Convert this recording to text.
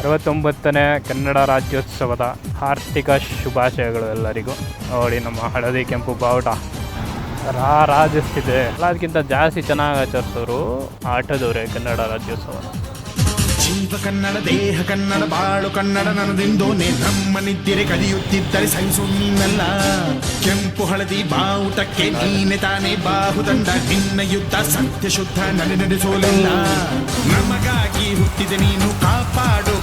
69ನೇ ಕನ್ನಡ ರಾಜ್ಯೋತ್ಸವದ ಆರ್ಥಿಕ ಶುಭಾಶಯಗಳು ಎಲ್ಲರಿಗೂ. ನೋಡಿ ನಮ್ಮ ಹಳದಿ ಕೆಂಪು ಬಾವುಟ ರಾಜಿಸ್ತಿದೆ. ಎಲ್ಲದಕ್ಕಿಂತ ಜಾಸ್ತಿ ಚೆನ್ನಾಗಿ ಆಚರಿಸೋರು ಆಟದವರೇ ಕನ್ನಡ ರಾಜ್ಯೋತ್ಸವ. ಜೀವ ಕನ್ನಡ, ದೇಹ ಕನ್ನಡ, ಬಾಳು ಕನ್ನಡ ನನ್ನದೆಂದೋನೆ ನಮ್ಮ ನಿದ್ದಿರೆ ಕದಿಯುತ್ತಿದ್ದರೆ ಸಹಿಸು ನೀನಲ್ಲ. ಕೆಂಪು ಹಳದಿ ಬಾವುಟಕ್ಕೆ ನೀನೆ ತಾನೇ ಬಾಹುದಂಡ, ನಿನ್ನ ಯುದ್ಧ ಸತ್ಯ ಶುದ್ಧ ನಡೆಸೋಲಿಲ್ಲ. ನಮಗಾಗಿ ಹುಟ್ಟಿದೆ ನೀನು, ಕಾಪಾಡು